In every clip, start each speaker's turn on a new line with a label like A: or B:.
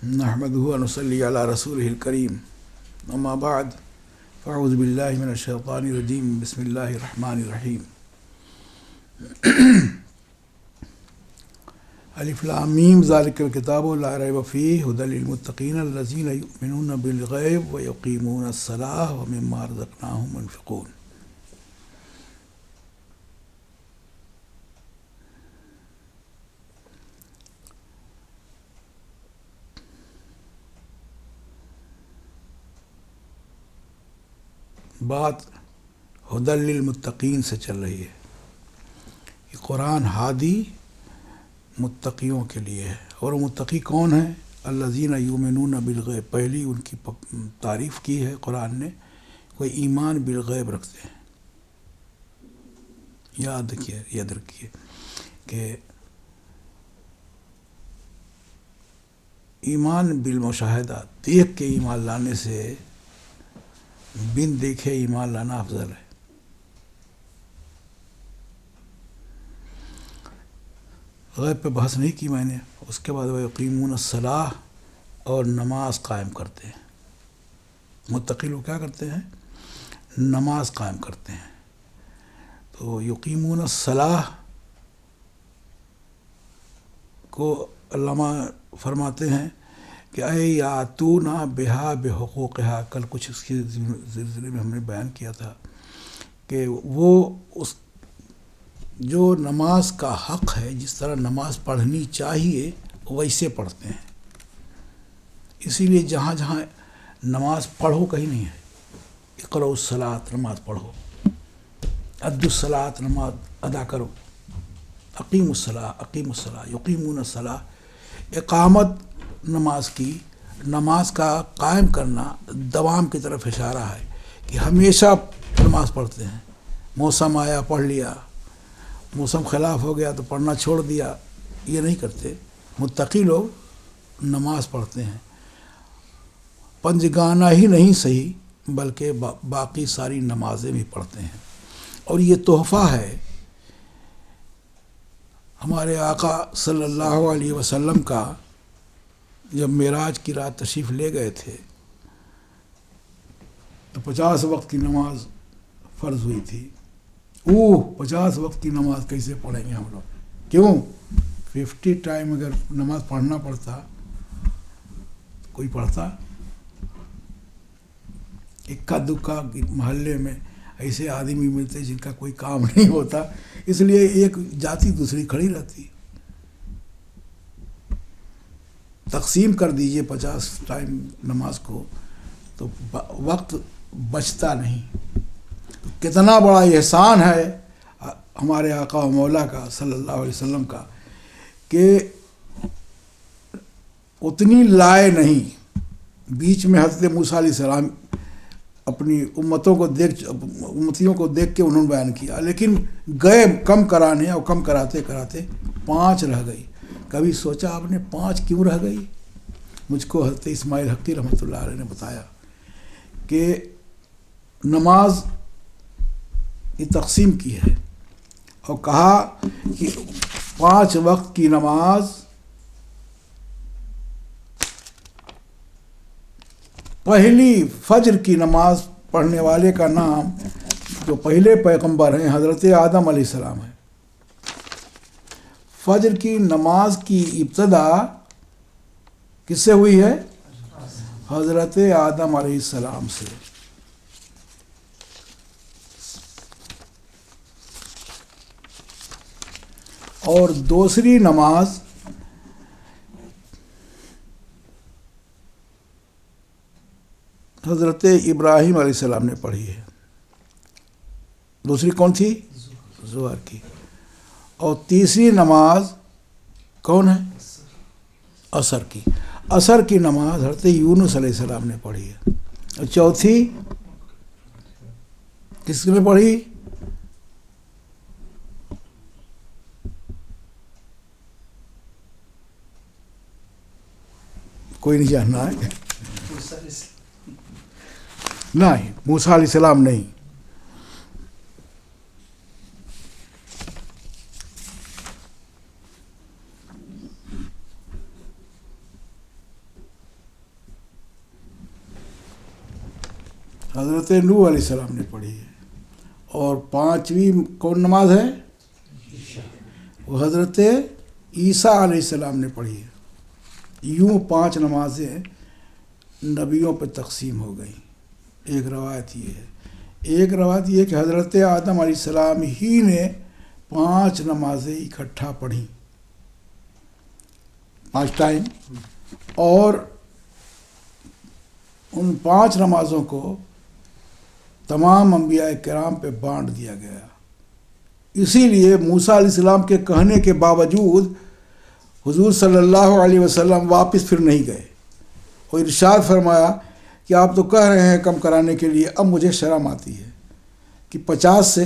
A: نحمده ونصلي على رسوله الكريم اما بعد فاعوذ بالله من الشيطان الرجيم بسم الله الرحمن الرحيم الف لام میم ذلك الكتاب لا ريب فيه هدى للمتقين الذين يؤمنون بالغيب ويقيمون الصلاة ومما رزقناهم ينفقون. بات ہدی للمتقین سے چل رہی ہے. یہ قرآن ہادی متقیوں کے لیے ہے. اور متقی کون ہیں؟ الذین یؤمنون بالغیب. پہلی ان کی تعریف کی ہے قرآن نے، کوئی ایمان بالغیب رکھتے ہیں. یاد رکھیے کہ ایمان بالمشاہدہ، دیکھ کے ایمان لانے سے بن دیکھے ایمان لانا افضل ہے. غیب پہ بحث نہیں کی میں نے. اس کے بعد وہ یقیمون الصلاۃ، اور نماز قائم کرتے ہیں. متقی لوگ کیا کرتے ہیں؟ نماز قائم کرتے ہیں. تو یقیمون الصلاۃ کو علامہ فرماتے ہیں کہ اے یاتونا بہا بحقوقہا. کل کچھ اس کے سلسلے میں ہم نے بیان کیا تھا کہ وہ اس جو نماز کا حق ہے، جس طرح نماز پڑھنی چاہیے ویسے پڑھتے ہیں. اسی لیے جہاں جہاں نماز پڑھو کہیں نہیں ہے. اقرؤ الصلاۃ، نماز پڑھو. ادوا الصلاۃ، نماز ادا کرو. اقیموا الصلاۃ، یقیمون الصلاۃ. اقامت نماز کی، نماز کا قائم کرنا دوام کی طرف اشارہ ہے کہ ہمیشہ نماز پڑھتے ہیں. موسم آیا پڑھ لیا، موسم خلاف ہو گیا تو پڑھنا چھوڑ دیا، یہ نہیں کرتے. متقی لوگ نماز پڑھتے ہیں. پنجگانہ ہی نہیں صحیح بلکہ باقی ساری نمازیں بھی پڑھتے ہیں. اور یہ تحفہ ہے ہمارے آقا صلی اللہ علیہ وسلم کا. جب معراج کی رات تشریف لے گئے تھے تو 50 وقت کی نماز فرض ہوئی تھی. 50 وقت کی نماز کیسے پڑھیں گے ہم لوگ؟ کیوں؟ 50 ٹائم اگر نماز پڑھنا پڑتا، کوئی پڑھتا؟ اکا دکا محلے میں ایسے آدمی ملتے جن کا کوئی کام نہیں ہوتا، اس لیے ایک جاتی دوسری کھڑی رہتی. تقسیم کر دیجئے 50 ٹائم نماز کو تو وقت بچتا نہیں. کتنا بڑا احسان ہے ہمارے آقا و مولا کا صلی اللہ علیہ وسلم کا کہ اتنی لائے نہیں. بیچ میں حضرت موسیٰ علیہ السلام اپنی امتیوں کو دیکھ کے انہوں نے بیان کیا، لیکن گئے کم کرانے، اور کم کراتے کراتے 5 رہ گئی. کبھی سوچا آپ نے 5 کیوں رہ گئی؟ مجھ کو حضرت اسماعیل حقی رحمۃ اللہ علیہ نے بتایا کہ نماز یہ تقسیم کی ہے اور کہا کہ 5 وقت کی نماز پہلی فجر کی نماز پڑھنے والے کا نام، جو پہلے پیغمبر ہیں، حضرت آدم علیہ السلام ہے. فجر کی نماز کی ابتدا کس سے ہوئی ہے؟ حضرت آدم علیہ السلام سے. اور دوسری نماز حضرت ابراہیم علیہ السلام نے پڑھی ہے. دوسری کون تھی؟ ظہر کی. اور تیسری نماز کون ہے؟ عصر کی. عصر کی نماز حضرت یونس علیہ السلام نے پڑھی ہے. اور چوتھی کس نے پڑھی؟ کوئی نہیں جاننا ہے؟ نہیں، موسیٰ علیہ السلام نہیں. حضرت نوح علیہ السلام نے پڑھی ہے، اور 5ویں کون نماز ہے؟ وہ حضرت عیسیٰ علیہ السلام نے پڑھی ہے۔ یوں 5 نمازیں نبیوں پہ تقسیم ہو گئیں۔ ایک روایت یہ ہے، ایک روایت یہ کہ حضرت آدم علیہ السلام ہی نے 5 نمازیں اکٹھا پڑھیں، 5 ٹائم، اور ان 5 نمازوں کو تمام انبیاء کرام پہ بانٹ دیا گیا۔ اسی لیے موسیٰ علیہ السلام کے کہنے کے باوجود حضور صلی اللہ علیہ وسلم واپس پھر نہیں گئے، اور ارشاد فرمایا کہ آپ تو کہہ رہے ہیں کم کرانے کے لیے، اب مجھے شرم آتی ہے کہ 50 سے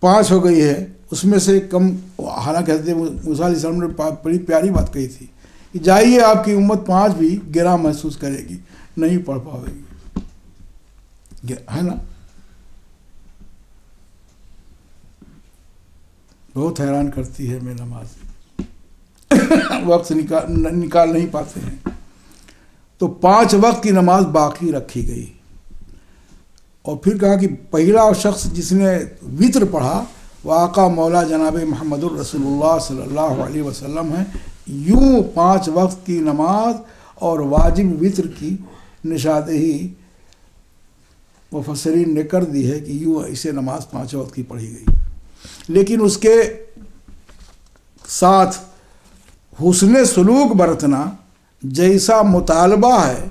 A: 5 ہو گئی ہے، اس میں سے کم، حالانکہ حضرت موسیٰ علیہ السلام نے بڑی پیاری بات کہی تھی کہ جائیے آپ کی امت 5 بھی گراں محسوس کرے گی، نہیں پڑھ پاوے گی، ہے نا؟ بہت حیران کرتی ہے میں نماز، وقت نکال نہیں پاتے ہیں۔ تو 5 وقت کی نماز باقی رکھی گئی، اور پھر کہا کہ پہلا شخص جس نے وطر پڑھا وہ آقا مولا جناب محمد الرسول اللہ صلی اللہ علیہ وسلم ہیں۔ یوں 5 وقت کی نماز اور واجب وطر کی نشاندہی مفسرین نے کر دی ہے کہ یوں اسے نماز 5 وقت کی پڑھی گئی، لیکن اس کے ساتھ حسن سلوک برتنا جیسا مطالبہ ہے،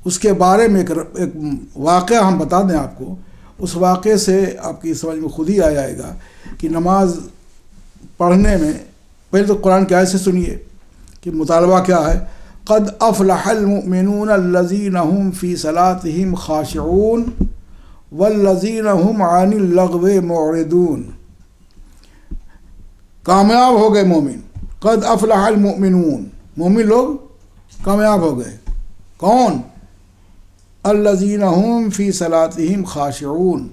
A: اس کے بارے میں ایک واقعہ ہم بتا دیں آپ کو۔ اس واقعے سے آپ کی سمجھ میں خود ہی آ جائے گا کہ نماز پڑھنے میں پہلے تو قرآن کی آیت سے سنیے کہ مطالبہ کیا ہے۔ قد افلح المؤمنون الذین هم فی صلاتهم خاشعون والذین هم عن اللغو معرضون۔ کامیاب ہو گئے مومن، قد افلح المؤمنون، مومن لوگ کامیاب ہو گئے۔ کون؟ الذین هم فی صلاتهم خاشعون۔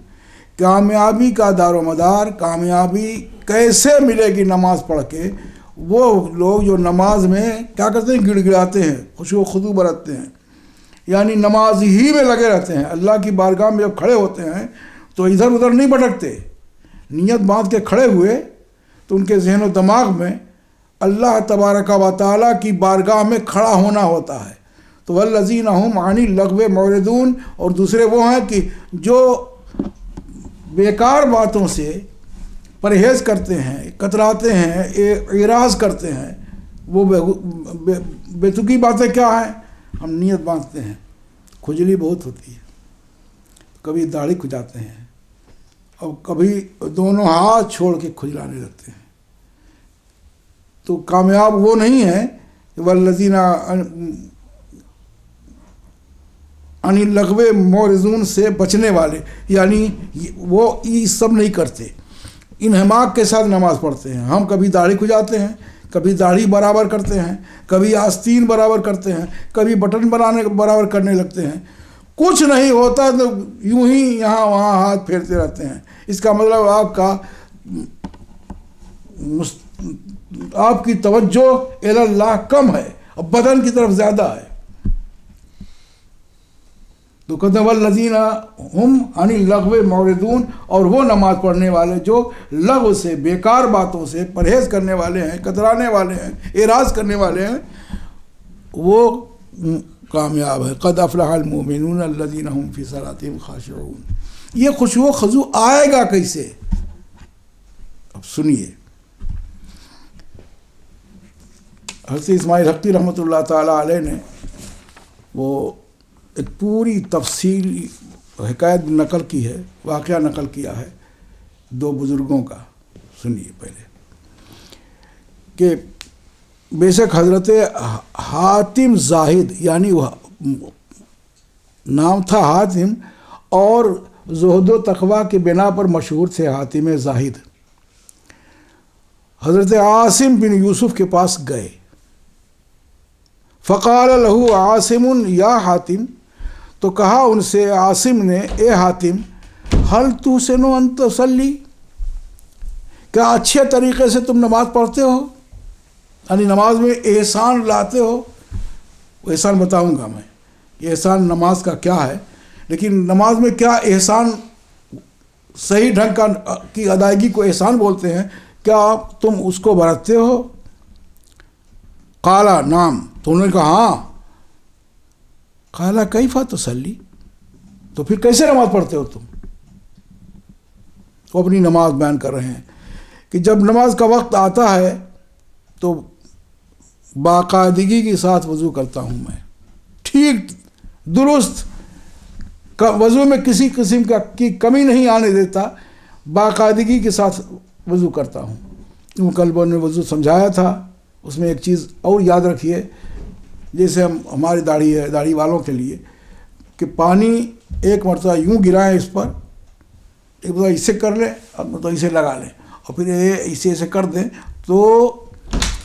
A: کامیابی کا دار و مدار، کامیابی کیسے ملے گی نماز پڑھ کے؟ وہ لوگ جو نماز میں کیا کرتے ہیں؟ گڑ گڑاتے ہیں، خشوع و خضوع برتتے ہیں، یعنی نماز ہی میں لگے رہتے ہیں۔ اللہ کی بارگاہ میں جب کھڑے ہوتے ہیں تو ادھر ادھر نہیں بھٹکتے، نیت باندھ کے کھڑے ہوئے تو ان کے ذہن و دماغ میں اللہ تبارک و تعالیٰ کی بارگاہ میں کھڑا ہونا ہوتا ہے۔ تو والذین هم عن اللغو معرضون، اور دوسرے وہ ہیں کہ جو بیکار باتوں سے پرہیز کرتے ہیں، کتراتے ہیں، اعراض کرتے ہیں۔ وہ بے تکی باتیں کیا ہیں؟ ہم نیت باندھتے ہیں، کھجلی بہت ہوتی ہے، کبھی داڑھی کھجاتے ہیں اور کبھی دونوں ہاتھ چھوڑ کے کھجلانے لگتے ہیں۔ تو کامیاب وہ نہیں ہے والذین عن اللغو معرضون سے بچنے والے، یعنی وہ یہ سب نہیں کرتے، انہماک کے ساتھ نماز پڑھتے ہیں۔ ہم کبھی داڑھی کھجاتے ہیں، کبھی داڑھی برابر کرتے ہیں، کبھی آستین برابر کرتے ہیں، کبھی بٹن برابر کرنے لگتے ہیں، کچھ نہیں ہوتا تو یوں ہی یہاں وہاں ہاتھ پھیرتے رہتے ہیں۔ اس کا مطلب آپ کی توجہ الی اللہ کم ہے اور بدن کی طرف زیادہ ہے۔ تو کہتے ہیں والذین هم عن اللغو معرضون، اور وہ نماز پڑھنے والے جو لغو سے، بیکار باتوں سے پرہیز کرنے والے ہیں، کترانے والے ہیں، اعراض کرنے والے ہیں، وہ کامیاب ہے۔ قد افلح المؤمنون الذین هم فی صلاتهم خاشعون۔ یہ خشوع و خضوع آئے گا کیسے؟ اب سنیے، حضرت اسماعیل حقی رحمۃ اللہ تعالی علیہ نے وہ ایک پوری تفصیلی حکایت نقل کی ہے، واقعہ نقل کیا ہے 2 بزرگوں کا۔ سنیے پہلے کہ بے شک حضرت حاتم زاہد، یعنی وہ نام تھا حاتم اور زہد و تقوی کے بنا پر مشہور تھے حاتم زاہد، حضرت عاصم بن یوسف کے پاس گئے۔ فقال له عاصم یا حاتم، تو کہا ان سے عاصم نے، اے حاتم، هل تحسن ان تصلی، کیا اچھے طریقے سے تم نماز پڑھتے ہو؟ یعنی نماز میں احسان لاتے ہو؟ وہ احسان بتاؤں گا میں، یہ احسان نماز کا کیا ہے، لیکن نماز میں کیا احسان، صحیح ڈھنگ کی ادائیگی کو احسان بولتے ہیں، کیا تم اس کو برتتے ہو؟ قالا نعم، تو انہوں نے کہا ہاں۔ قالا کیف تصلی، تو پھر کیسے نماز پڑھتے ہو تم؟ وہ اپنی نماز بیان کر رہے ہیں کہ جب نماز کا وقت آتا ہے تو باقاعدگی کے ساتھ وضو کرتا ہوں میں، ٹھیک درست، وضو میں کسی قسم کی کمی نہیں آنے دیتا، باقاعدگی کے ساتھ وضو کرتا ہوں۔ کل نے وضو سمجھایا تھا، اس میں ایک چیز اور یاد رکھیے، جیسے ہماری داڑھی ہے، داڑھی والوں کے لیے، کہ پانی ایک مرتبہ یوں گرائیں اس پر، ایک مرتبہ اسے کر لیں، اور مرتبہ اسے لگا لیں، اور پھر اسے کر دیں تو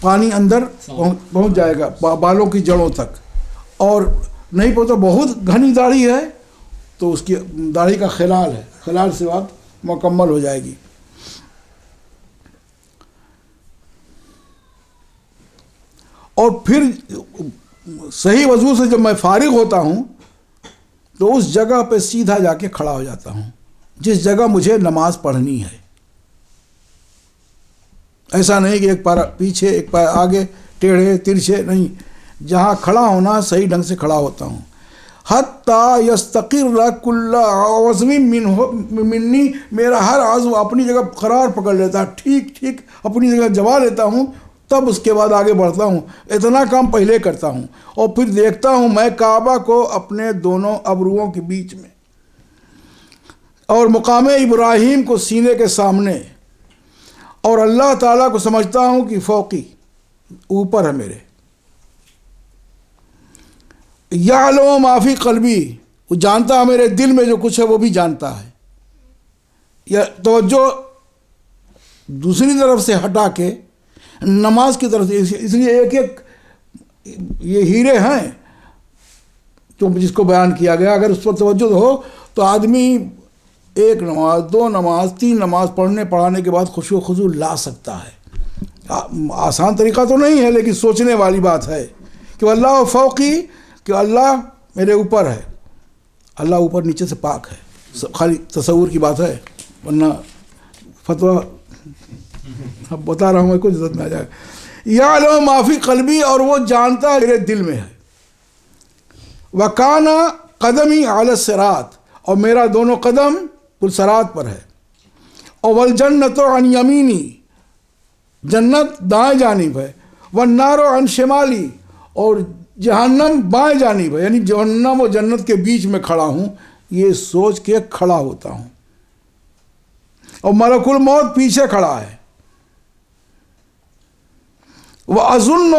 A: پانی اندر پہنچ جائے گا بالوں کی جڑوں تک۔ اور نہیں پہنچتا، بہت گھنی داڑھی ہے تو اس کی داڑھی کا خلال ہے، خلال سے بات مکمل ہو جائے گی۔ اور پھر صحیح وضو سے جب میں فارغ ہوتا ہوں تو اس جگہ پہ سیدھا جا کے کھڑا ہو جاتا ہوں جس جگہ مجھے نماز پڑھنی ہے۔ ایسا نہیں کہ ایک پیر پیچھے ایک پیر آگے، ٹیڑھے ترچھے نہیں، جہاں کھڑا ہونا صحیح ڈھنگ سے کھڑا ہوتا ہوں۔ حتیٰ یستقر کل عضو منی، میرا ہر عضو اپنی جگہ قرار پکڑ لیتا ہے، ٹھیک ٹھیک اپنی جگہ جما لیتا ہوں، تب اس کے بعد آگے بڑھتا ہوں۔ اتنا کام پہلے کرتا ہوں، اور پھر دیکھتا ہوں میں کعبہ کو اپنے دونوں ابروؤں کے بیچ میں، اور مقام ابراہیم کو سینے کے سامنے، اور اللہ تعالیٰ کو سمجھتا ہوں کہ فوقی، اوپر ہے میرے۔ یعلم ما فی قلبی، وہ جانتا ہے میرے دل میں جو کچھ ہے وہ بھی جانتا ہے۔ یا توجہ دوسری طرف سے ہٹا کے نماز کی طرف، اس لیے ایک ایک یہ ہیرے ہیں تو جس کو بیان کیا گیا، اگر اس پر توجہ ہو تو آدمی ایک نماز، دو نماز، تین نماز پڑھانے کے بعد خشوع و خضوع لا سکتا ہے۔ آسان طریقہ تو نہیں ہے، لیکن سوچنے والی بات ہے کہ اللہ فوقی، کہ اللہ میرے اوپر ہے۔ اللہ اوپر نیچے سے پاک ہے، خالی تصور کی بات ہے، ورنہ فتویٰ اب بتا رہا ہوں میں، کچھ ضرورت میں آ جائے۔ یعلم ما فی قلبی، اور وہ جانتا ہے میرے دل میں ہے۔ وکان قدمی علی الصراط، اور میرا دونوں قدم پل صراط پر ہے۔ اور والجنت عن یمینی، جنت دائیں جانب ہے۔ والنار عن شمالی، اور جہنم بائیں جانب ہے، یعنی جہنم و جنت کے بیچ میں کھڑا ہوں، یہ سوچ کے کھڑا ہوتا ہوں۔ اور ملک الموت پیچھے کھڑا ہے۔ وَأَظُنُّ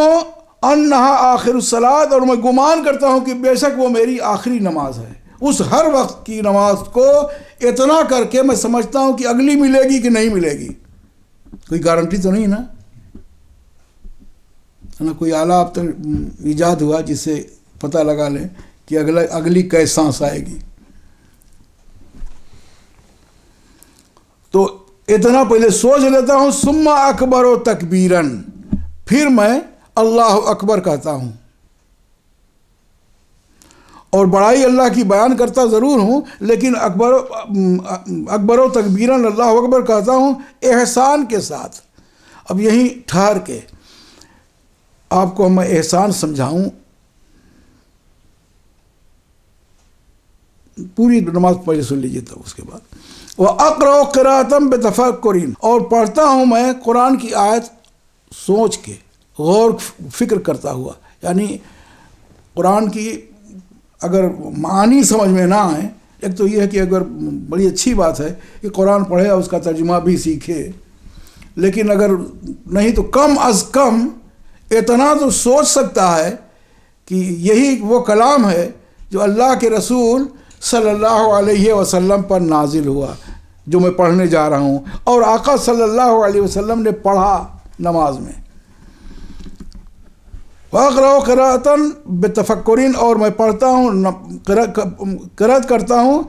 A: أَنَّهَا آخِرُ الصَّلَاةِ، اور میں گمان کرتا ہوں کہ بے شک وہ میری آخری نماز ہے۔ اس ہر وقت کی نماز کو اتنا کر کے میں سمجھتا ہوں کہ اگلی ملے گی کہ نہیں ملے گی، کوئی گارنٹی تو نہیں نا، کوئی آلہ اب تک ایجاد ہوا جس سے پتہ لگا لیں کہ اگلی کیسے سانس آئے گی۔ تو اتنا پہلے سوچ لیتا ہوں، ثم اکبر و تکبیرن، پھر میں اللہ اکبر کہتا ہوں، اور بڑائی اللہ کی بیان کرتا ضرور ہوں، لیکن اکبر و تکبیرن، اللہ اکبر کہتا ہوں احسان کے ساتھ۔ اب یہیں ٹھہر کے آپ کو میں احسان سمجھاؤں، پوری نماز پہلے سن لیجیے تب اس کے بعد۔ وَأَقْرَأُ قِرَاءَةً بِتَفَكُّرٍ، اور پڑھتا ہوں میں قرآن کی آیت سوچ کے، غور فکر کرتا ہوا، یعنی قرآن کی اگر معانی سمجھ میں نہ آئیں، ایک تو یہ ہے کہ اگر بڑی اچھی بات ہے کہ قرآن پڑھے اور اس کا ترجمہ بھی سیکھے، لیکن اگر نہیں تو کم از کم اتنا تو سوچ سکتا ہے کہ یہی وہ کلام ہے جو اللہ کے رسول صلی اللہ علیہ وسلم پر نازل ہوا، جو میں پڑھنے جا رہا ہوں، اور آقا صلی اللہ علیہ وسلم نے پڑھا نماز میں۔ وَأَقْرَأُ قِرَاءَةً بِتَفَكُّرٍ، اور میں پڑھتا ہوں، قرأت کرتا ہوں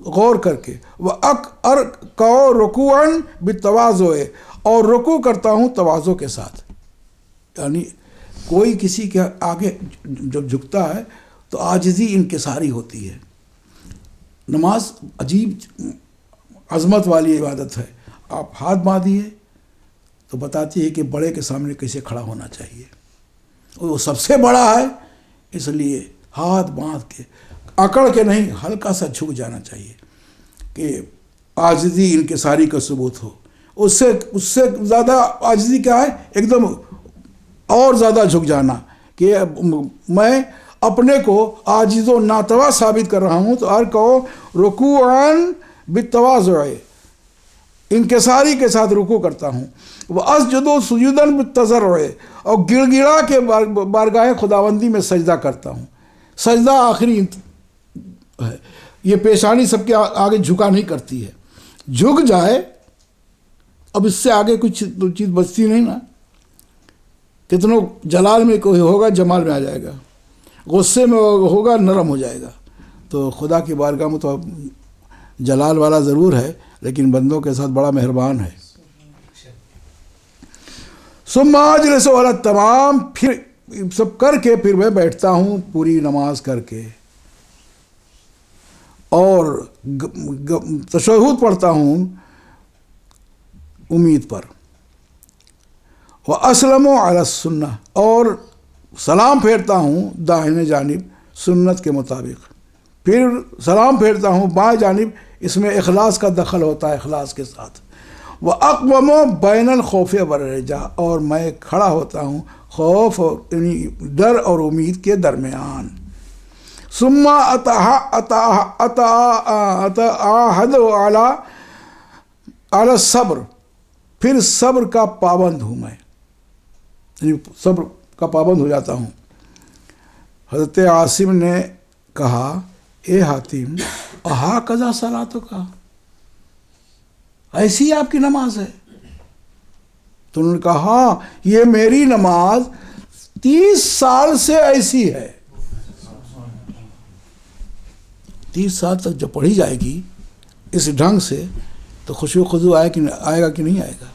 A: غور کر کے۔ وَأَرْكَعُ رُكُوعًا بِالتَّوَاضُعِ، اور رکوع کرتا ہوں تواضع کے ساتھ، یعنی کوئی کسی کے آگے جب جھکتا ہے تو عاجزی انکساری ہوتی ہے، نماز عجیب عظمت والی عبادت ہے. آپ ہاتھ باندھیے تو بتاتی ہے کہ بڑے کے سامنے کیسے کھڑا ہونا چاہیے. وہ سب سے بڑا ہے، اس لیے ہاتھ باندھ کے اکڑ کے نہیں، ہلکا سا جھک جانا چاہیے کہ عاجزی انکساری کا ثبوت ہو. اس سے زیادہ عاجزی کیا ہے؟ ایک دم اور زیادہ جھک جانا کہ میں اپنے کو عاجز و ناتوا ثابت کر رہا ہوں. تو اور کہو رکوعاً بالتواضع، انکساری کے ساتھ رکوع کرتا ہوں. واسجد سجودا بالتضرع، اور گڑ گڑا کے بارگاہ خداوندی میں سجدہ کرتا ہوں. سجدہ آخری ہے، یہ پیشانی سب کے آگے جھکا نہیں کرتی ہے. جھک جائے، اب اس سے آگے کچھ چیز بچتی نہیں نا. کتنوں جلال میں کوئی ہوگا جمال میں آ جائے گا، غصے میں ہوگا نرم ہو جائے گا. تو خدا کی بارگاہ میں تو جلال والا ضرور ہے، لیکن بندوں کے ساتھ بڑا مہربان ہے. ثم اجلس علی التمام، پھر سب کر کے پھر میں بیٹھتا ہوں پوری نماز کر کے، اور تشہد پڑھتا ہوں امید پر. واسلم علی السنہ، اور سلام پھیرتا ہوں داہنے جانب سنت کے مطابق. پھر سلام پھیرتا ہوں بائیں جانب، اس میں اخلاص کا دخل ہوتا ہے، اخلاص کے ساتھ. وَأَقْوَمُ بَيْنَ الْخَوْفِ وَالرَّجَاءِ، اور میں کھڑا ہوتا ہوں خوف اور یعنی ڈر اور امید کے درمیان. ثم اتعاہد علی الصبر، پھر صبر کا پابند ہوں میں، یعنی صبر کا پابند ہو جاتا ہوں. حضرت عاصم نے کہا اے حاتم اہٰذا صلاتک، ایسی آپ کی نماز ہے؟ تو انہوں نے کہا ہاں، یہ میری نماز 30 سال سے ایسی ہے. 30 سال تک جب پڑھی جائے گی اس ڈھنگ سے تو خشوع و خضوع آئے گا کہ نہیں آئے گا.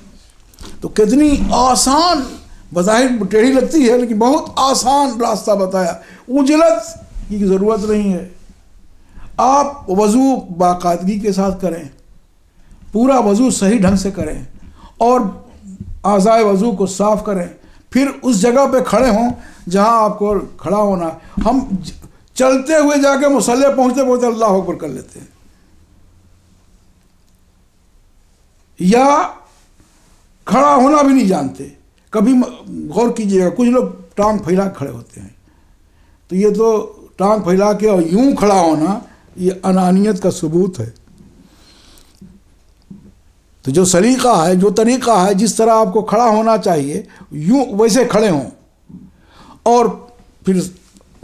A: تو کتنی آسان، بظاہر ٹیڑھی لگتی ہے لیکن بہت آسان راستہ بتایا. عجلت کی ضرورت نہیں ہے. آپ وضو باقاعدگی کے ساتھ کریں، پورا وضو صحیح ڈھنگ سے کریں، اور اعضائے وضو کو صاف کریں. پھر اس جگہ پہ کھڑے ہوں جہاں آپ کو کھڑا ہونا ہے. ہم چلتے ہوئے جا کے مصلی پہنچتے پہنچتے اللہ اکبر کر لیتے ہیں، یا کھڑا ہونا بھی نہیں جانتے. کبھی غور کیجیے گا، کچھ لوگ ٹانگ پھیلا کھڑے ہوتے ہیں، تو یہ تو ٹانگ پھیلا کے اور یوں کھڑا ہونا یہ انانیت کا ثبوت ہے. تو جو سلیقہ ہے، جو طریقہ ہے، جس طرح آپ کو کھڑا ہونا چاہیے یوں ویسے کھڑے ہوں، اور پھر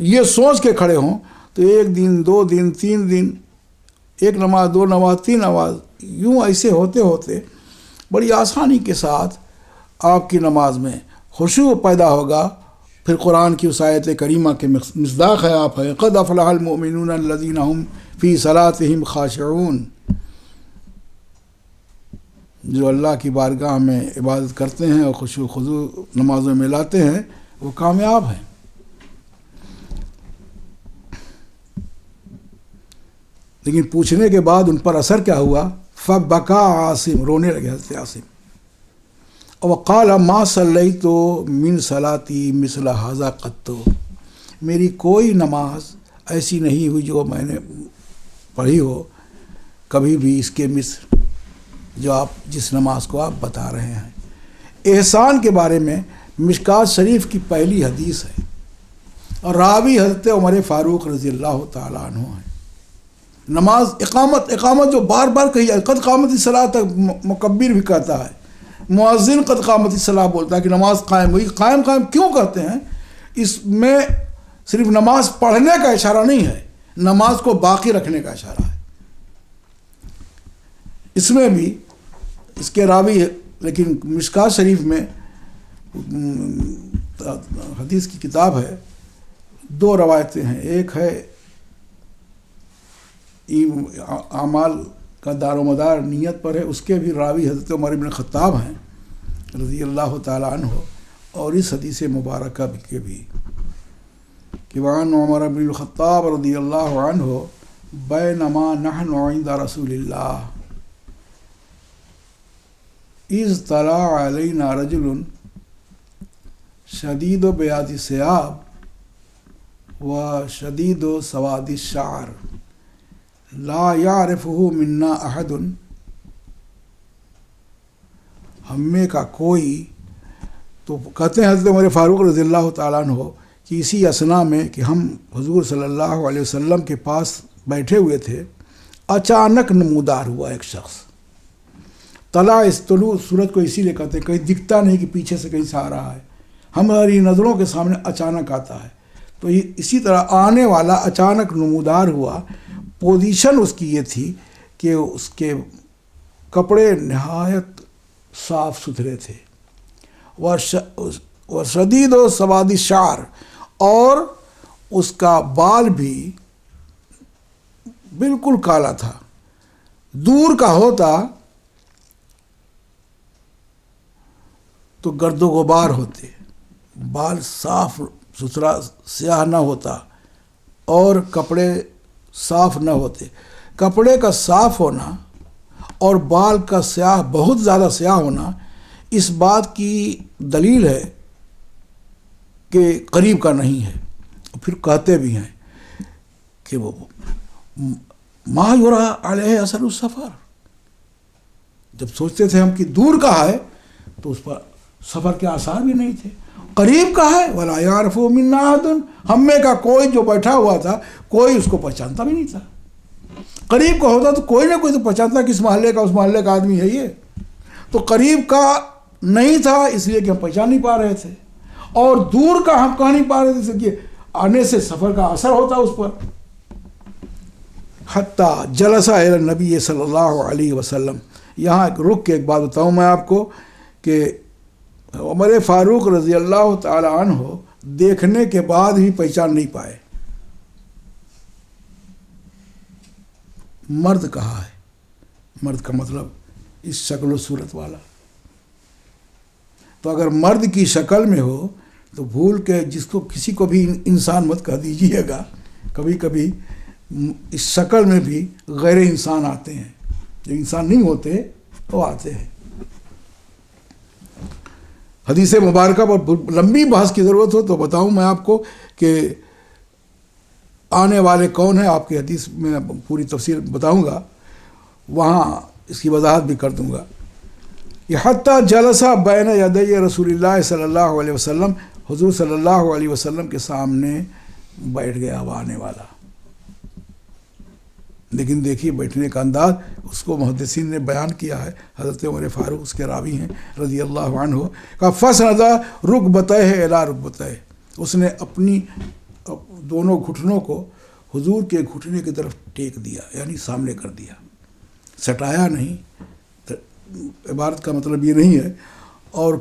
A: یہ سوچ کے کھڑے ہوں. تو 1 دن 2 دن 3 دن، 1 نماز 2 نماز 3 نماز، یوں ایسے ہوتے ہوتے بڑی آسانی کے ساتھ آپ کی نماز میں خشوع پیدا ہوگا. پھر قرآن کی اس آیت کریمہ کے مصداق ہے آپ ہیں قد افلح المؤمنون الذین هم فی صلاتهم خاشعون، جو اللہ کی بارگاہ میں عبادت کرتے ہیں اور خشوع خضوع نمازوں میں لاتے ہیں وہ کامیاب ہیں. لیکن پوچھنے کے بعد ان پر اثر کیا ہوا؟ فبکا عاصم، رونے لگے حضرت عاصم. وقال ما صلیت من صلاتی مثل ھذا قط، میری کوئی نماز ایسی نہیں ہوئی جو میں نے پڑھی ہو کبھی بھی اس کے مثل، جو آپ جس نماز کو آپ بتا رہے ہیں. احسان کے بارے میں مشکات شریف کی پہلی حدیث ہے، اور راوی حضرت عمر فاروق رضی اللہ تعالیٰ عنہ ہیں. نماز اقامت جو بار بار کہی جائے، قد قامت الصلاۃ مکبر بھی کہتا ہے، مؤذن قد قامت الصلاۃ بولتا ہے کہ نماز قائم ہوئی. قائم کیوں کہتے ہیں؟ اس میں صرف نماز پڑھنے کا اشارہ نہیں ہے، نماز کو باقی رکھنے کا اشارہ ہے. اس میں بھی اس کے راوی، لیکن مشکات شریف میں حدیث کی کتاب ہے، 2 روایتیں ہیں. ایک ہے اعمال کا دار و مدار نیت پر ہے، اس کے بھی راوی حضرت عمر بن خطاب ہیں رضی اللہ تعالیٰ عنہ. اور اس حدیث مبارکہ کے بھی کہ وعن عمر بن الخطاب رضی اللہ عنہ بینما نحن عند رسول اللہ اذ طلع علینا رجل شدید بیاض الثیاب و شدید سواد الشعر لا یعرفہ منا احد، ہم میں کا کوئی، تو کہتے ہیں حضرت عمر فاروق رضی اللہ تعالیٰ عنہ کہ اسی اثنا میں کہ ہم حضور صلی اللہ علیہ وسلم کے پاس بیٹھے ہوئے تھے، اچانک نمودار ہوا ایک شخص. طلع اس طلوع سورج کو اسی لیے کہتے ہیں، کہیں دکھتا نہیں کہ پیچھے سے کہیں سے آ رہا ہے، ہماری نظروں کے سامنے اچانک آتا ہے. تو اسی طرح آنے والا اچانک نمودار ہوا. پوزیشن اس کی یہ تھی کہ اس کے کپڑے نہایت صاف ستھرے تھے، اور شدید و سواد شعر، اور اس کا بال بھی بالکل کالا تھا. دور کا ہوتا تو گرد و غبار ہوتے، بال صاف ستھرا سیاہ نہ ہوتا اور کپڑے صاف نہ ہوتے. کپڑے کا صاف ہونا اور بال کا سیاہ بہت زیادہ سیاہ ہونا اس بات کی دلیل ہے کہ قریب کا نہیں ہے. پھر کہتے بھی ہیں کہ وہ ما یرا علیہ اثر السفر، جب سوچتے تھے ہم کہ دور کا ہے تو اس پر سفر کے آثار بھی نہیں تھے. قریب کا ہے ولا یعرف منا احد، ہم میں کا کوئی جو بیٹھا ہوا تھا کوئی اس کو پہچانتا بھی نہیں تھا. قریب کا ہوتا تو کوئی نہ کوئی تو پہچانتا کہ اس محلے کا اس محلے کا آدمی ہے یہ. تو قریب کا نہیں تھا اس لیے کہ ہم پہچان نہیں پا رہے تھے، اور دور کا ہم کہہ نہیں پا رہے تھے کہ آنے سے سفر کا اثر ہوتا اس پر. حتیٰ جلسہ الی نبی صلی اللہ علیہ وسلم. یہاں رک کے ایک بات بتاؤں میں آپ کو کہ عمر فاروق رضی اللہ تعالی عنہ دیکھنے کے بعد بھی پہچان نہیں پائے. مرد کہا ہے، مرد کا مطلب اس شکل و صورت والا. تو اگر مرد کی شکل میں ہو تو بھول کے جس کو کسی کو بھی انسان مت کہہ دیجیے گا. کبھی کبھی اس شکل میں بھی غیر انسان آتے ہیں، جو انسان نہیں ہوتے وہ آتے ہیں. حدیث مبارکہ پر لمبی بحث کی ضرورت ہو تو بتاؤں میں آپ کو کہ آنے والے کون ہیں. آپ کی حدیث میں پوری تفصیل بتاؤں گا، وہاں اس کی وضاحت بھی کر دوں گا. یہ حتیٰ جلسہ بین یدی رسول اللہ صلی اللہ علیہ وسلم، حضور صلی اللہ علیہ وسلم کے سامنے بیٹھ گیا وہ آنے والا. لیکن دیکھیے بیٹھنے کا انداز اس کو محدثین نے بیان کیا ہے. حضرت عمر فاروق اس کے راوی ہیں رضی اللہ عنہ کا فسند رکبتہ الی رکبتہ، اس نے اپنی دونوں گھٹنوں کو حضور کے گھٹنے کی طرف ٹیک دیا، یعنی سامنے کر دیا، سٹایا نہیں. عبارت کا مطلب یہ نہیں ہے. اور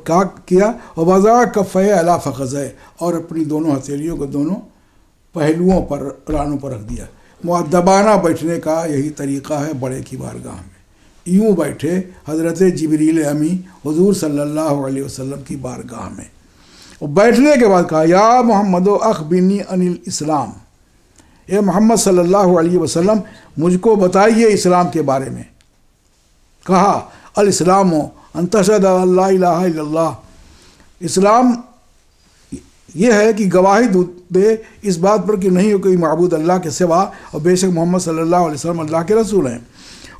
A: کیا وضع کفیہ علی فخذہ، اور اپنی دونوں ہتھیلیوں کو دونوں پہلوؤں پر رانوں پر رکھ دیا. مؤدبانہ بیٹھنے کا یہی طریقہ ہے بڑے کی بارگاہ میں. یوں بیٹھے حضرت جبریل امی حضور صلی اللہ علیہ وسلم کی بارگاہ میں. اور بیٹھنے کے بعد کہا یا محمد اخبرنی عن الاسلام، اے محمد صلی اللہ علیہ وسلم مجھ کو بتائیے اسلام کے بارے میں. کہا الاسلام ان تشہد ان لا الہ الا اللہ، اسلام یہ ہے کہ گواہی دے اس بات پر کہ نہیں ہو کوئی معبود اللہ کے سوا، اور بے شک محمد صلی اللہ علیہ وسلم اللہ کے رسول ہیں.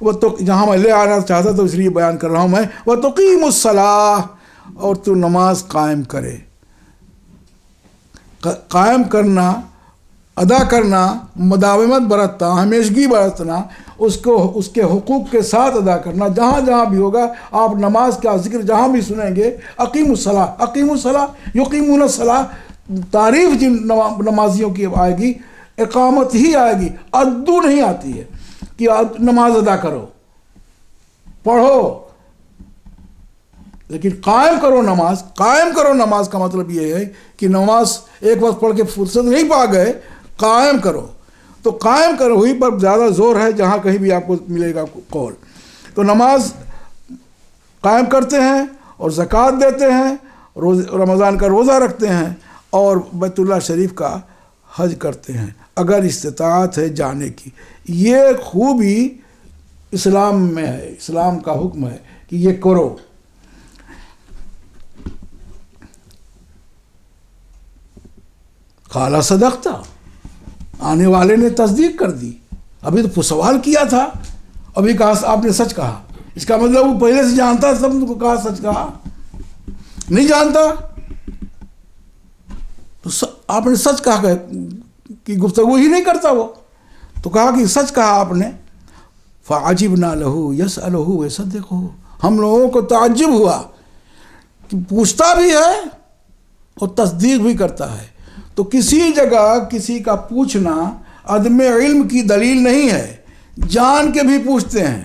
A: وہ تو جہاں میں لے آنا چاہتا تو اس لیے بیان کر رہا ہوں میں. وہ تقیم الصلاۃ، اور تو نماز قائم کرے. قائم کرنا، ادا کرنا، مداومت برتنا، ہمیشگی برتنا، اس کے حقوق کے ساتھ ادا کرنا. جہاں جہاں بھی ہوگا آپ نماز کا ذکر جہاں بھی سنیں گے اقیم الصلاۃ، اقیم الصلاۃ، یقیمون الصلاۃ. تعریف جن نمازیوں کی آئے گی اقامت ہی آئے گی، ادو نہیں آتی ہے کہ نماز ادا کرو پڑھو، لیکن قائم کرو نماز. قائم کرو نماز کا مطلب یہ ہے کہ نماز ایک وقت پڑھ کے فرصت نہیں پا گئے، قائم کرو. تو قائم کرو ہوئی پر زیادہ زور ہے جہاں کہیں بھی آپ کو ملے گا قول. تو نماز قائم کرتے ہیں اور زکوٰۃ دیتے ہیں، رمضان کا روزہ رکھتے ہیں، اور بیت اللہ شریف کا حج کرتے ہیں اگر استطاعت ہے جانے کی. یہ خوبی اسلام میں ہے، اسلام کا حکم ہے کہ یہ کرو. قال صدقتا، آنے والے نے تصدیق کر دی. ابھی تو سوال کیا تھا، ابھی کہا آپ نے سچ کہا. اس کا مطلب وہ پہلے سے جانتا، سب کو کہا سچ کہا. نہیں جانتا تو آپ نے سچ کہا کہ گفتگو ہی نہیں کرتا وہ، تو کہا کہ سچ کہا آپ نے. فعجبنا له يسأله ويصدقه، ہم لوگوں کو تعجب ہوا کہ پوچھتا بھی ہے اور تصدیق بھی کرتا ہے. تو کسی جگہ کسی کا پوچھنا عدم علم کی دلیل نہیں ہے. جان کے بھی پوچھتے ہیں،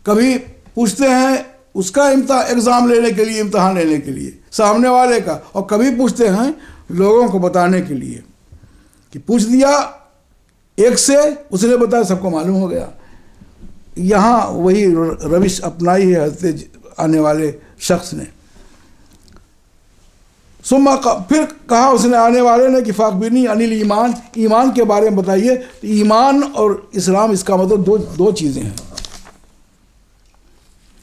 A: کبھی پوچھتے ہیں اس کا ایگزام لینے کے لیے، امتحان لینے کے لیے سامنے والے کا، اور کبھی پوچھتے ہیں لوگوں کو بتانے کے لیے کہ پوچھ دیا ایک سے، اس نے بتایا سب کو معلوم ہو گیا. یہاں وہی روش اپنائی ہے حضرت آنے والے شخص نے. پھر کہا اس نے آنے والے نے کہ فاخبرنی عن الایمان، ایمان کے بارے میں بتائیے. ایمان اور اسلام اس کا مطلب دو چیزیں ہیں.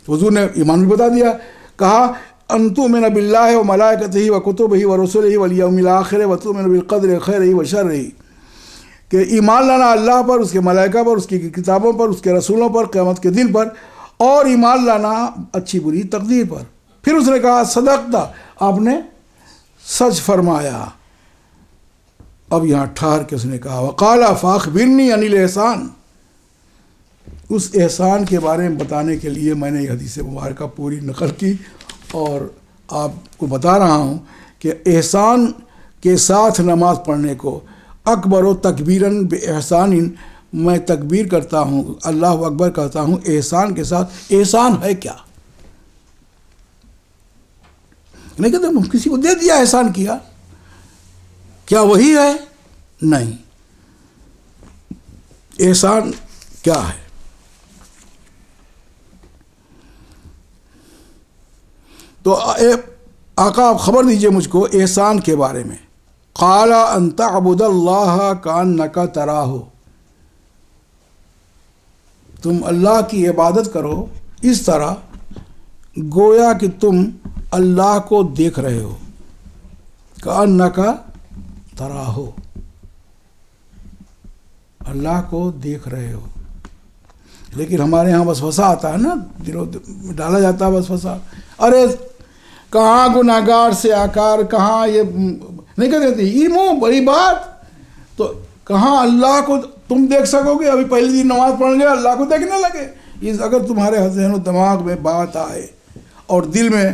A: حضور نے ایمان بھی بتا دیا. کہا ان تؤمن باللہ و ملائکتہ و کتبہ و رسلہ والیوم الآخر و تؤمن بالقدر خیرہ و شرہ، کہ ایمان لانا اللہ پر، اس کے ملائکہ پر، اس کی کتابوں پر، اس کے رسولوں پر، قیامت کے دن پر، اور ایمان لانا اچھی بری تقدیر پر. پھر اس نے کہا صدقتا، آپ نے سچ فرمایا. اب یہاں ٹھہر کے اس نے کہا وقال فاخبرنی عن الاحسان، اس احسان کے بارے میں بتانے کے لیے میں نے یہ حدیث مبارکہ پوری نقل کی اور آپ کو بتا رہا ہوں کہ احسان کے ساتھ نماز پڑھنے کو اکبر و تکبیراً بِإِحْسَانٍ، میں تکبیر کرتا ہوں، اللہ اکبر کہتا ہوں احسان کے ساتھ. احسان ہے کیا؟ نہیں کہتے ہم کسی کو دے دیا احسان کیا، کیا وہی ہے؟ نہیں. احسان کیا ہے؟ تو آقا آپ خبر دیجئے مجھ کو احسان کے بارے میں. قال ان تعبد اللہ کانک تراہ، تم اللہ کی عبادت کرو اس طرح گویا کہ تم اللہ کو دیکھ رہے ہو. کانک تراہ، اللہ کو دیکھ رہے ہو. لیکن ہمارے ہاں وسوسہ آتا ہے نا، دلوں میں ڈالا جاتا ہے وسوسہ، ارے کہاں گناہگار سے آکار، کہاں یہ نہیں کہتے تھے یہ منہ بڑی بات، تو کہاں اللہ کو تم دیکھ سکو گے؟ ابھی پہلی دن نماز پڑھ گئے اللہ کو دیکھنے لگے. یہ اگر تمہارے ذہن و دماغ میں بات آئے اور دل میں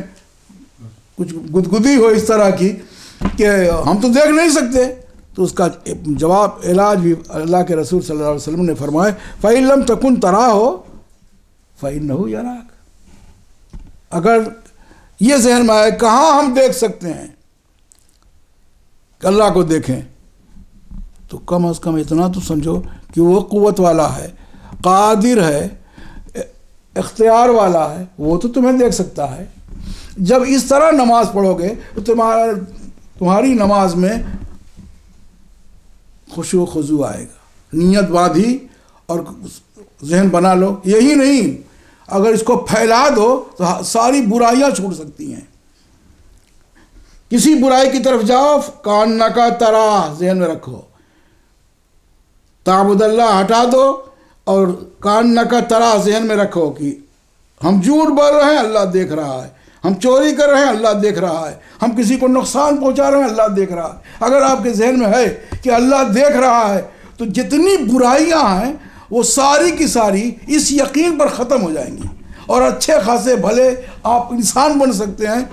A: کچھ گدگدی ہو اس طرح کی کہ ہم تو دیکھ نہیں سکتے، تو اس کا جواب علاج بھی اللہ کے رسول صلی اللہ علیہ وسلم نے فرمائے فَإِن لَمْ تَكُنْ تَرَاهُ فَإِنَّهُ يَرَاكَ. اگر یہ ذہن میں آئے کہاں ہم دیکھ سکتے ہیں کہ اللہ کو دیکھیں، تو کم از کم اتنا تو سمجھو کہ وہ قوت والا ہے، قادر ہے، اختیار والا ہے، وہ تو تمہیں دیکھ سکتا ہے. جب اس طرح نماز پڑھو گے تو تمہاری نماز میں خشوع و خضوع آئے گا. نیت باندھی اور ذہن بنا لو. یہی نہیں، اگر اس کو پھیلا دو تو ساری برائیاں چھوٹ سکتی ہیں. کسی برائی کی طرف جاؤ، کانک تراہ ذہن میں رکھو. تعبد اللہ ہٹا دو اور کانک تراہ ذہن میں رکھو کہ ہم جھوٹ بول رہے ہیں اللہ دیکھ رہا ہے، ہم چوری کر رہے ہیں اللہ دیکھ رہا ہے، ہم کسی کو نقصان پہنچا رہے ہیں اللہ دیکھ رہا ہے. اگر آپ کے ذہن میں ہے کہ اللہ دیکھ رہا ہے تو جتنی برائیاں ہیں وہ ساری کی ساری اس یقین پر ختم ہو جائیں گی اور اچھے خاصے بھلے آپ انسان بن سکتے ہیں.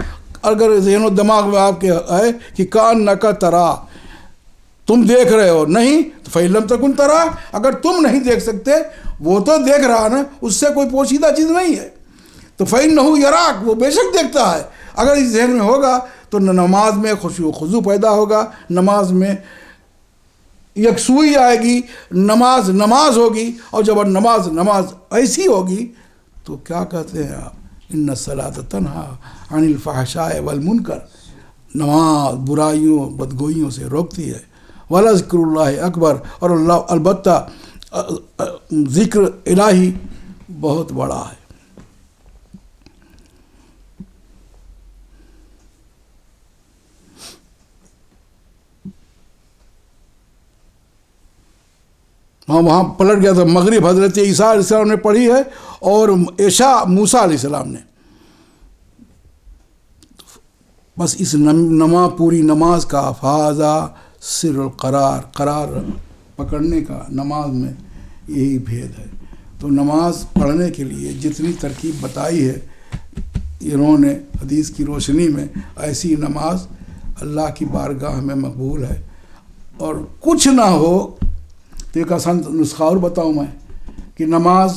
A: اگر ذہن و دماغ میں آپ کے ہے کہ کانک تراہ، تم دیکھ رہے ہو، نہیں تو فَإِن لَمْ تَكُنْ تَرَاهُ، اگر تم نہیں دیکھ سکتے وہ تو دیکھ رہا نا، اس سے کوئی پوشیدہ چیز نہیں ہے. تو فَإِنَّهُ يَرَاكَ، وہ بے شک دیکھتا ہے. اگر اس ذہن میں ہوگا تو نماز میں خشوع و خضوع پیدا ہوگا، نماز میں یکسوئی آئے گی، نماز ہوگی. اور جب نماز ایسی ہوگی تو کیا کہتے ہیں آپ، ان الصلاۃ تنہی عن الفحشاء والمنکر، نماز برائیوں بدگوئیوں سے روکتی ہے وَلَذِكْرُ اللَّهِ اکبر، اور اللہ البتہ ذکر الہی بہت بڑا ہے۔ وہاں پلٹ گیا تھا، مغرب حضرت عیسیٰ علیہ السلام نے پڑھی ہے اور عشاء موسیٰ علیہ السلام نے۔ بس اس پوری نماز کا فاضا سر القرار، قرار پکڑنے کا نماز میں یہی بھید ہے۔ تو نماز پڑھنے کے لیے جتنی ترکیب بتائی ہے انہوں نے حدیث کی روشنی میں، ایسی نماز اللہ کی بارگاہ میں مقبول ہے۔ اور کچھ نہ ہو تو ایک آسان نسخہ اور بتاؤں میں کہ نماز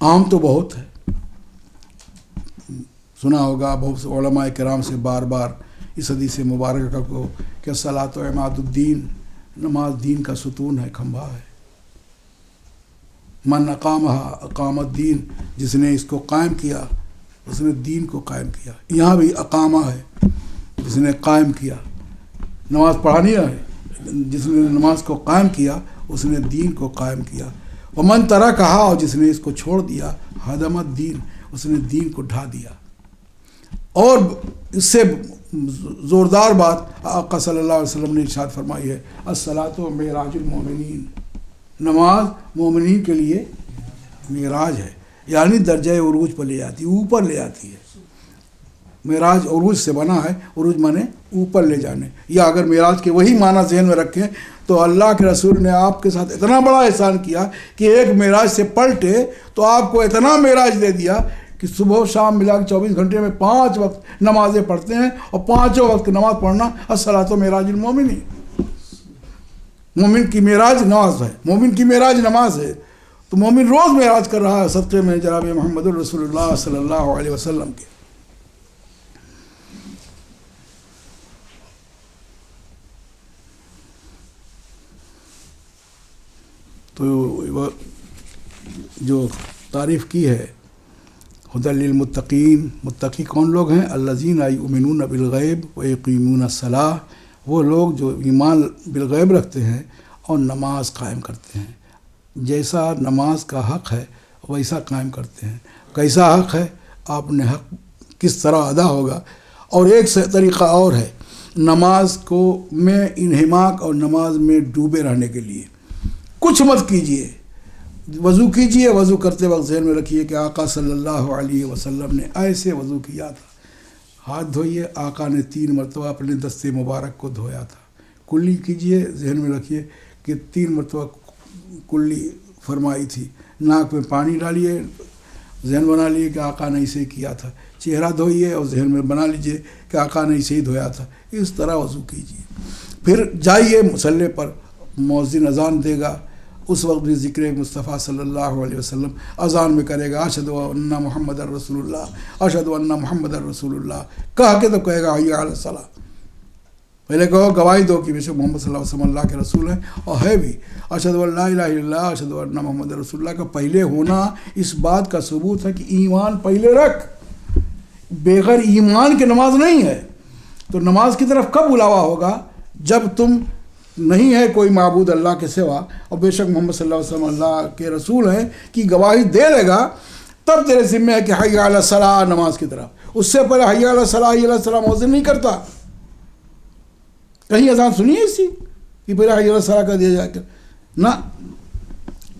A: عام تو بہت ہے، سنا ہوگا بہت سے علماء کرام سے بار بار اس حدیث مبارکہ کو کہ الصلاۃ عماد الدین، نماز دین کا ستون ہے، کھمبا ہے۔ من اقامہ اقام الدین، جس نے اس کو قائم کیا اس نے دین کو قائم کیا۔ یہاں بھی اقامہ ہے، جس نے قائم کیا، نماز پڑھانی ہے، جس نے نماز کو قائم کیا اس نے دین کو قائم کیا۔ ومن ترکہا، اور جس نے اس کو چھوڑ دیا، ہدم الدین، اس نے دین کو ڈھا دیا۔ اور اس سے زوردار بات آقا صلی اللہ علیہ وسلم نے ارشاد فرمائی ہے، الصلاۃ معراج المومنین، نماز مومنین کے لیے معراج ہے، یعنی درجہ عروج پر لے جاتی ہے، اوپر لے جاتی ہے۔ معراج عروج سے بنا ہے، عروج مانے اوپر لے جانے، یا اگر معراج کے وہی معنی ذہن میں رکھیں تو اللہ کے رسول نے آپ کے ساتھ اتنا بڑا احسان کیا کہ ایک معراج سے پلٹے تو آپ کو اتنا معراج دے دیا کہ صبح و شام ملا کے 24 گھنٹے میں 5 وقت نمازیں پڑھتے ہیں، اور 5 وقت نماز پڑھنا الصلاۃ معراج المومنین، مومن کی معراج نماز ہے، مومن کی معراج نماز ہے۔ تو مومن روز معراج کر رہا ہے صدقے میں جناب محمد الرسول اللہ صلی اللہ علیہ وسلم کے۔ تو جو تعریف کی ہے ہدی للمتقین، متقی کون لوگ ہیں؟ الذین یؤمنون بالغیب ویقیمون الصلاۃ، وہ لوگ جو ایمان بالغیب رکھتے ہیں اور نماز قائم کرتے ہیں۔ جیسا نماز کا حق ہے ویسا قائم کرتے ہیں۔ کیسا حق ہے؟ آپ نے حق کس طرح ادا ہوگا۔ اور ایک طریقہ اور ہے نماز کو میں انہماک اور نماز میں ڈوبے رہنے کے لیے، کچھ مت کیجئے، وضو کیجئے، وضو کرتے وقت ذہن میں رکھیے کہ آقا صلی اللہ علیہ وسلم نے ایسے وضو کیا تھا، ہاتھ دھوئیے، آقا نے 3 مرتبہ اپنے دستے مبارک کو دھویا تھا۔ کلی کیجئے، ذہن میں رکھیے کہ 3 مرتبہ کلی فرمائی تھی۔ ناک میں پانی ڈالیے، ذہن بنا لیے کہ آقا نے اسے کیا تھا۔ چہرہ دھوئیے اور ذہن میں بنا لیجئے کہ آقا نے اسے ہی دھویا تھا۔ اس طرح وضو کیجئے، پھر جائیے مصلی پر، مؤذن اذان دے گا، اس وقت بھی ذکر مصطفیٰ صلی اللہ علیہ وسلم اذان میں کرے گا، اشہد ان محمد الرسول اللہ، اشہد ان محمد الرسول اللہ، کہا کے تو کہے گا حی علی الصلاۃ۔ پہلے کہو، گواہی دو کہ بے شک محمد صلی اللہ علیہ وسلم اللہ کے رسول ہیں، اور ہے بھی اشہد ان لا الہ الا اللہ، اشہد ان محمد رسول اللہ کا پہلے ہونا اس بات کا ثبوت ہے کہ ایمان پہلے رکھ، بغیر ایمان کے نماز نہیں ہے۔ تو نماز کی طرف کب بلاوا ہوگا؟ جب تم نہیں ہے کوئی معبود اللہ کے سوا، اور بے شک محمد صلی اللہ علیہ وسلم اللہ کے رسول ہیں کی گواہی دے لے گا، تب تیرے ذمہ ہے کہ حی علی الصلاۃ، نماز کی طرف۔ اس سے پہلے حی علی الصلاۃ، حی علی الصلاۃ مؤذن نہیں کرتا۔ کہیں اذان سنی ہے اسی کہ پہلے حی علی الصلاۃ کا دیا جائے گا؟ نہ،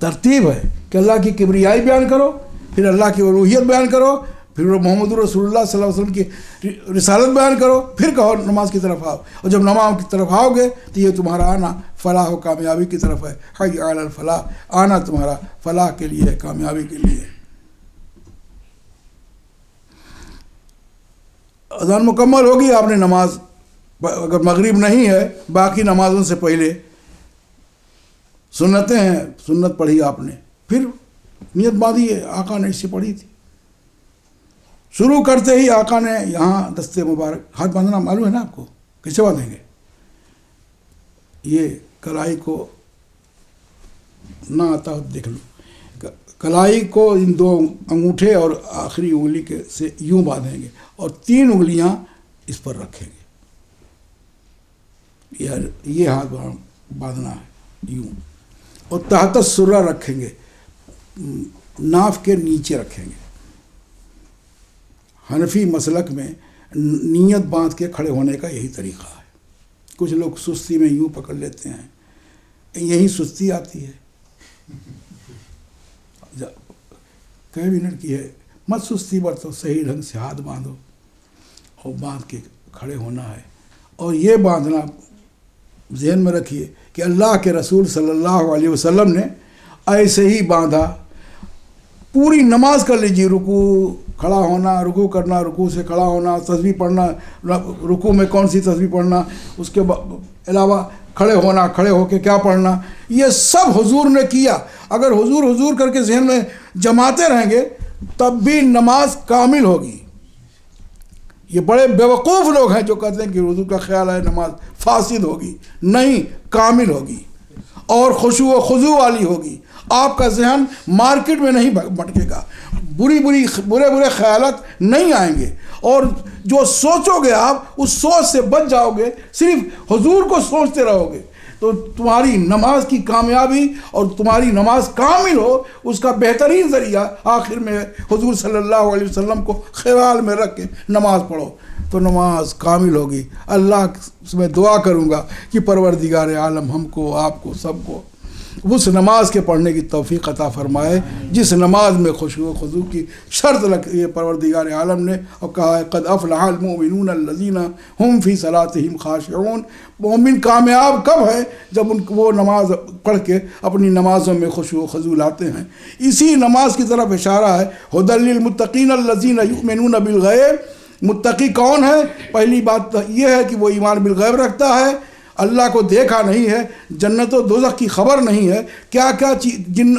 A: ترتیب ہے کہ اللہ کی کبریائی بیان کرو، پھر اللہ کی الوہیت بیان کرو، پھر محمد رسول اللہ صلی اللہ علیہ وسلم کی رسالت بیان کرو، پھر کہو نماز کی طرف آؤ۔ اور جب نماز کی طرف آؤ گے تو یہ تمہارا آنا فلاح و کامیابی کی طرف ہے۔ حی علی الفلاح، آنا تمہارا فلاح کے لیے ہے، کامیابی کے لیے۔ اذان مکمل ہوگی، آپ نے نماز اگر مغرب نہیں ہے باقی نمازوں سے پہلے سنتیں ہیں، سنت پڑھی آپ نے، پھر نیت باندھی ہے، آقا نے اس سے پڑھی تھی۔ شروع کرتے ہی آقا نے یہاں دستے مبارک، ہاتھ باندھنا معلوم ہے نا آپ کو، کیسے باندھیں گے؟ یہ کلائی کو نہ آتا دیکھ لو، کلائی کو ان 2 انگوٹھے اور آخری انگلی کے سے یوں باندھیں گے، اور 3 انگلیاں اس پر رکھیں گے، یہ ہاتھ باندھنا ہے یوں، اور تحت السرہ رکھیں گے، ناف کے نیچے رکھیں گے۔ حنفی مسلک میں نیت باندھ کے کھڑے ہونے کا یہی طریقہ ہے۔ کچھ لوگ سستی میں یوں پکڑ لیتے ہیں، یہی سستی آتی ہے۔ کئی منٹ کی ہے، مت سستی برتو، صحیح ڈھنگ سے ہاتھ باندھو اور باندھ کے کھڑے ہونا ہے۔ اور یہ باندھنا ذہن میں رکھیے کہ اللہ کے رسول صلی اللہ علیہ وسلم نے ایسے ہی باندھا۔ پوری نماز کر لیجیے، رکوع کھڑا ہونا، رکوع کرنا، رکوع سے کھڑا ہونا، تسبیح پڑھنا، رکوع میں کون سی تسبیح پڑھنا، اس کے علاوہ کھڑے ہونا، کھڑے ہو کے کیا پڑھنا، یہ سب حضور نے کیا۔ اگر حضور حضور کر کے ذہن میں جماتے رہیں گے تب بھی نماز کامل ہوگی۔ یہ بڑے بیوقوف لوگ ہیں جو کہتے ہیں کہ حضور کا خیال ہے نماز فاسد ہوگی، نہیں، کامل ہوگی اور خشوع و خضوع والی ہوگی۔ آپ کا ذہن مارکیٹ میں نہیں بھٹکے گا، برے خیالات نہیں آئیں گے، اور جو سوچو گے آپ اس سوچ سے بچ جاؤ گے، صرف حضور کو سوچتے رہو گے، تو تمہاری نماز کی کامیابی اور تمہاری نماز کامل ہو اس کا بہترین ذریعہ آخر میں حضور صلی اللہ علیہ وسلم کو خیال میں رکھ کے نماز پڑھو، تو نماز کامل ہوگی۔ اللہ سے میں دعا کروں گا کہ پروردگار عالم ہم کو، آپ کو، سب کو اس نماز کے پڑھنے کی توفیق عطا فرمائے جس نماز میں خشوع و خضوع کی شرط رکھی ہے پروردگار عالم نے، اور کہا ہے قد افلح المؤمنون الذین هم فی صلاتهم خاشعون۔ مومن کامیاب کب ہے؟ جب وہ نماز پڑھ کے اپنی نمازوں میں خشوع و خضوع لاتے ہیں۔ اسی نماز کی طرف اشارہ ہے، ھدی للمتقین الذین یؤمنون بالغیب۔ متقی کون ہے؟ پہلی بات یہ ہے کہ وہ ایمان بالغیب رکھتا ہے، اللہ کو دیکھا نہیں ہے، جنت و دوزخ کی خبر نہیں ہے، کیا کیا جن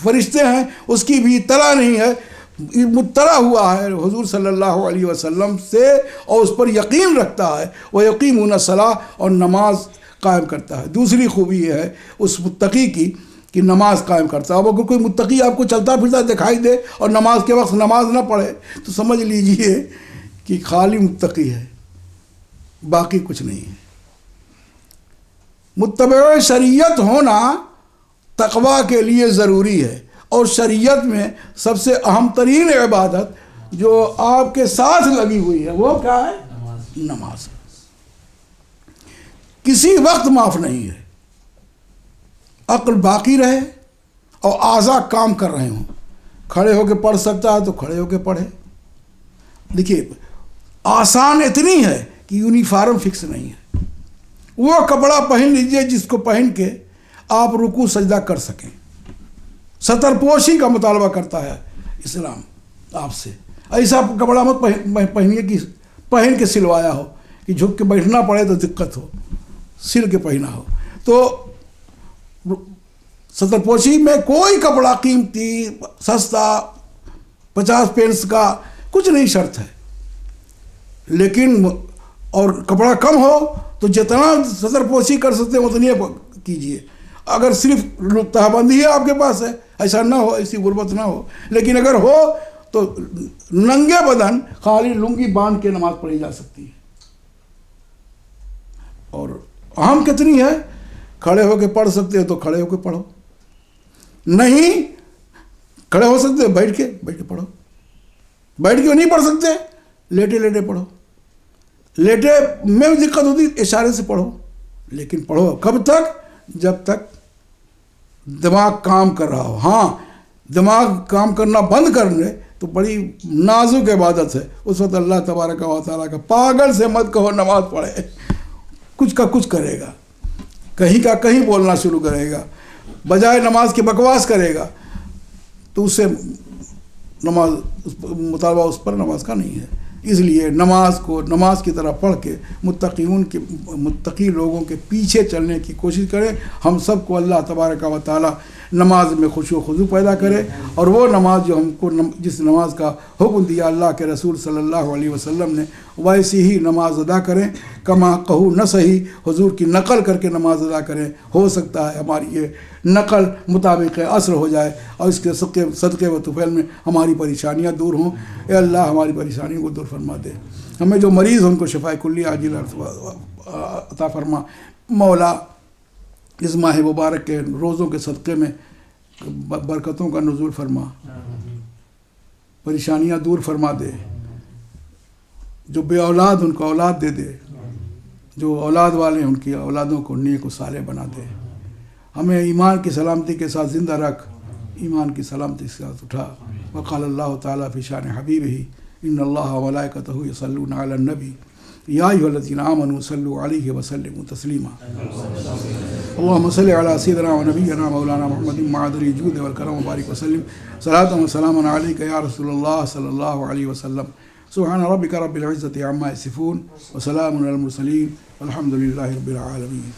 A: فرشتے ہیں اس کی بھی اطلاع نہیں ہے، مطلع ہوا ہے حضور صلی اللہ علیہ وسلم سے اور اس پر یقین رکھتا ہے، وہ یقیمون الصلاۃ، اور نماز قائم کرتا ہے۔ دوسری خوبی یہ ہے اس متقی کی کہ نماز قائم کرتا ہے۔ اب اگر کوئی متقی آپ کو چلتا پھرتا دکھائی دے اور نماز کے وقت نماز نہ پڑھے تو سمجھ لیجئے کہ خالی متقی ہے، باقی کچھ نہیں ہے۔ متبع شریعت ہونا تقویٰ کے لیے ضروری ہے، اور شریعت میں سب سے اہم ترین عبادت جو آپ کے ساتھ لگی ہوئی ہے وہ کیا ہے؟ نماز۔ کسی وقت معاف نہیں ہے، عقل باقی رہے اور اعضاء کام کر رہے ہوں، کھڑے ہو کے پڑھ سکتا ہے تو کھڑے ہو کے پڑھے۔ دیکھیے آسان اتنی ہے کہ یونیفارم فکس نہیں ہے۔ وہ کپڑا پہن لیجئے جس کو پہن کے آپ رکوع سجدہ کر سکیں۔ ستر پوشی کا مطالبہ کرتا ہے اسلام آپ سے۔ ایسا کپڑا مت پہنیے کہ پہن کے سلوایا ہو کہ جھک کے بیٹھنا پڑے تو دقت ہو، سل کے پہنا ہو۔ تو ستر پوشی میں کوئی کپڑا قیمتی، سستا، 50 پینس کا کچھ نہیں شرط ہے، لیکن اور کپڑا کم ہو تو جتنا ستر پوشی کر سکتے ہیں اتنی کیجئے۔ اگر صرف تہبندی ہے آپ کے پاس ہے، ایسا نہ ہو، ایسی غربت نہ ہو، لیکن اگر ہو تو ننگے بدن خالی لنگی باندھ کے نماز پڑھی جا سکتی ہے۔ اور اہم کتنی ہے، کھڑے ہو کے پڑھ سکتے ہو تو کھڑے ہو کے پڑھو، نہیں کھڑے ہو سکتے بیٹھ کے پڑھو، بیٹھ کے نہیں پڑھ سکتے لیٹے لیٹے پڑھو، لیٹے میں بھی دقت ہوتی اشارے سے پڑھو، لیکن پڑھو کب تک؟ جب تک دماغ کام کر رہا ہو۔ ہاں دماغ کام کرنا بند کر لے تو بڑی نازک عبادت ہے، اس وقت اللہ تبارک و تعالیٰ کا پاگل سے مت کہو نماز پڑھے، کچھ کا کچھ کرے گا، کہیں کا کہیں بولنا شروع کرے گا، بجائے نماز کی بکواس کرے گا، تو اس سے نماز مطالبہ اس پر نماز کا نہیں ہے۔ اس لیے نماز کو نماز کی طرح پڑھ کے متقی لوگوں کے پیچھے چلنے کی کوشش کریں۔ ہم سب کو اللہ تبارک و تعالی نماز میں خشوع و خضوع پیدا کرے، اور وہ نماز جو ہم کو جس نماز کا حکم دیا اللہ کے رسول صلی اللہ علیہ وسلم نے ویسی ہی نماز ادا کریں، کما کہو نہ صحیح، حضور کی نقل کر کے نماز ادا کریں۔ ہو سکتا ہے ہماری یہ نقل مطابق اصل ہو جائے اور اس کے صدقے و طفیل میں ہماری پریشانیاں دور ہوں۔ اے اللہ ہماری پریشانیوں کو دور فرما دے۔ ہمیں جو مریض ہیں ان کو شفاء کلی عاجل عطا فرما مولا، اس ماہ مبارک کے روزوں کے صدقے میں برکتوں کا نزول فرما، پریشانیاں دور فرما دے، جو بے اولاد ان کو اولاد دے دے، جو اولاد والے ان کی اولادوں کو نیک و صالح بنا دے، ہمیں ایمان کی سلامتی کے ساتھ زندہ رکھ، ایمان کی سلامتی کے ساتھ اٹھا۔ وقال اللہ تعالیٰ فی شان حبیبہ ان اللہ و ملائکتہ یصلون علی النبی یا ایھا الذین آمنوا صلوا علیہ وسلموا تسلیما۔ اللہم صل علی سیدنا و نبینا مولانا محمد معدن الجود والکرم وبارک وسلم صلاۃ و سلام علیک یا رسول اللہ صلی اللہ علیہ وسلم۔ سبحان ربک رب العزۃ عما یصفون وسلام علی المرسلین والحمد للہ رب العالمین۔